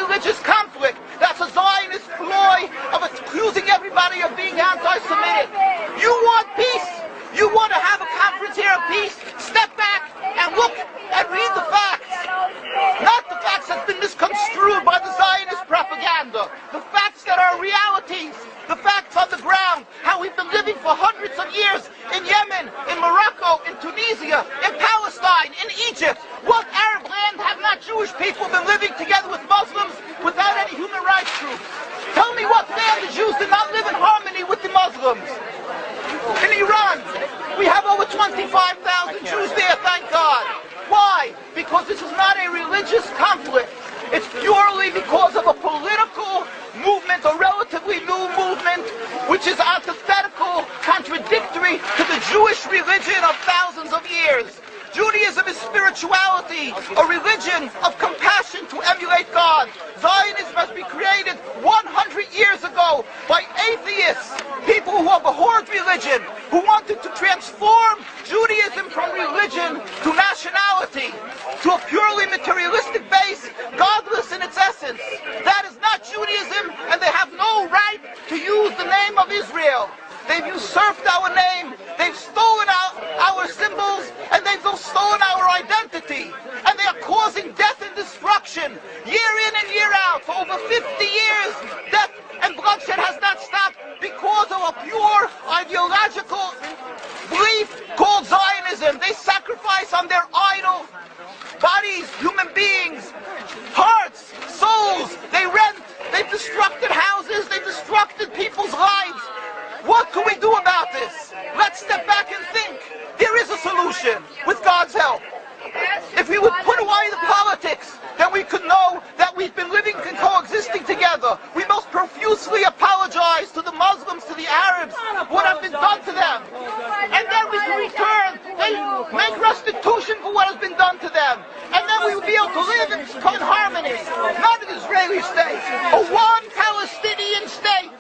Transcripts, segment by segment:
religious conflict. That's a Zionist ploy of accusing everybody of being anti-Semitic. You want peace? You want to have a conference here of peace? Step back and look and read the facts. Not the facts that's been misconstrued by the Zionist propaganda. The facts that are realities. The facts on the ground. How we've been living for hundreds of years in Yemen, in Morocco, in Tunisia, in Palestine, in Egypt. What Arab land have not Jewish people been living together with Muslims without any human rights groups? Tell me what land the Jews did not live in harmony with the Muslims. In Iran, we have over 25,000 Jews there, thank God. Why? Because this is not a religious conflict. It's purely because of a political movement, a relatively new movement, which is antithetical, contradictory to the Jewish religion of thousands of years. Judaism is spirituality, a religion of compassion to emulate God. Zionism must be created 100 years ago by atheists, people who abhorred religion, who wanted to transform Judaism from religion to nationality, to a purely materialistic base, godless in its essence. That is not Judaism, and they have no right to use the name of Israel. They've usurped our name, they've stolen our symbols, and they've stolen our identity. And they are causing death and destruction, year in and year out. For over 50 years, death and bloodshed has not stopped because of a pure ideological belief called Zionism. They sacrifice on their idol bodies, human beings, hearts, souls. They rent, they've destructed houses, they've destructed people's lives. What can we do about this? Let's step back and think. There is a solution with God's help. If we would put away the politics, then we could know that we've been living and coexisting together. We most profusely apologize to the Muslims, to the Arabs, what has been done to them. And then we can return, they make restitution for what has been done to them. And then we will be able to live in harmony. Not an Israeli state, a one Palestinian state.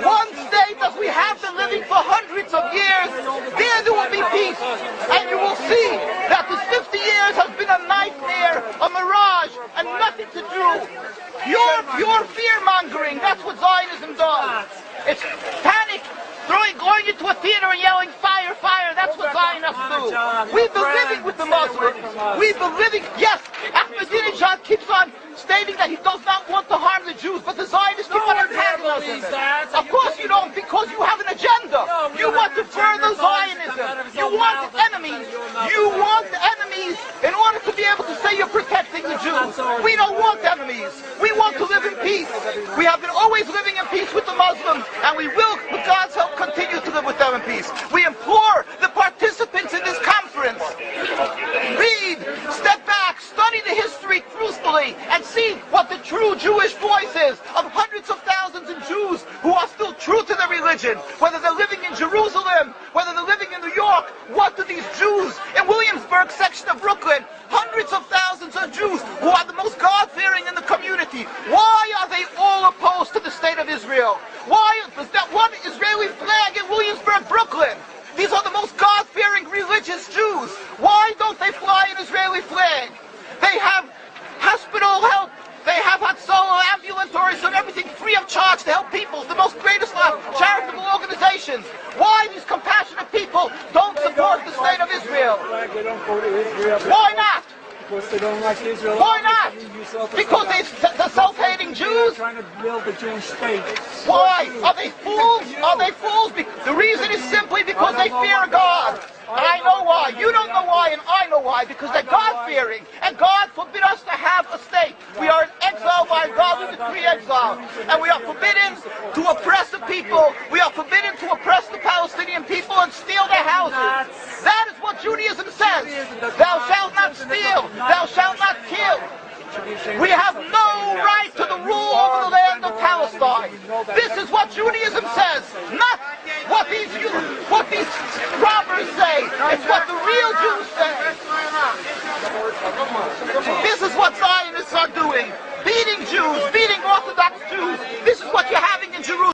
One state as we have been living for hundreds of years. There will be peace. And you will see that this 50 years has been a nightmare, a mirage, and nothing to do. Pure fear-mongering, that's what Zionism does. It's panic, going into a theater and yelling, fire, fire, that's what Zionists do. We've been living with the Muslims. We've been living, yes, Ahmadinejad keeps on stating that he does not want to harm the Jews, but the Zionists keep on antagonizing him. Of course you don't, because you have an agenda. You want to further Zionism. You want enemies. You want enemies in order to be able to say you're protecting the Jews. We don't want enemies. We want to live in peace. We have been always living in peace with the Muslims, and we will, with God's help, continue to live with them in peace. We implore the participants in this conference, read, step back, study the history truthfully, and see what the true Jewish voice is of hundreds of thousands of Jews who are still true to their religion, whether they're living in Jerusalem, whether they're living in New York. What do these Jews in Williamsburg section of Brooklyn, hundreds of thousands of Jews who are the most God-fearing in the community, why are they all opposed to the state of Israel? Why is that one Israeli flag in Williamsburg, Brooklyn? These are the most God-fearing religious Jews. Why don't they fly an Israeli flag? They have hospital help. They have Hatzolah, ambulatories, and everything free of charge to help people. The most greatest charitable organizations. Why these compassionate people don't support the state of Israel? Why not? Because they don't like Israel. Why not? Because they're self-hating Jews? Trying to build a Jewish state. Why? Are they fools? Are they fools? The reason is simply because they fear God. And I know why. You don't know why, and I know why. Because they're God-fearing. And God forbid us to have a state. We are in exile by God. We decree exile. And we are forbidden to oppress the people. We are forbidden to oppress the Palestinian people and steal their houses. That is what Judaism says. Thou shalt not steal. Thou shalt not kill. We have no right to the rule over the land of Palestine. This is what Judaism says, not what these robbers say. It's what the real Jews say. This is what Zionists are doing. Beating Jews,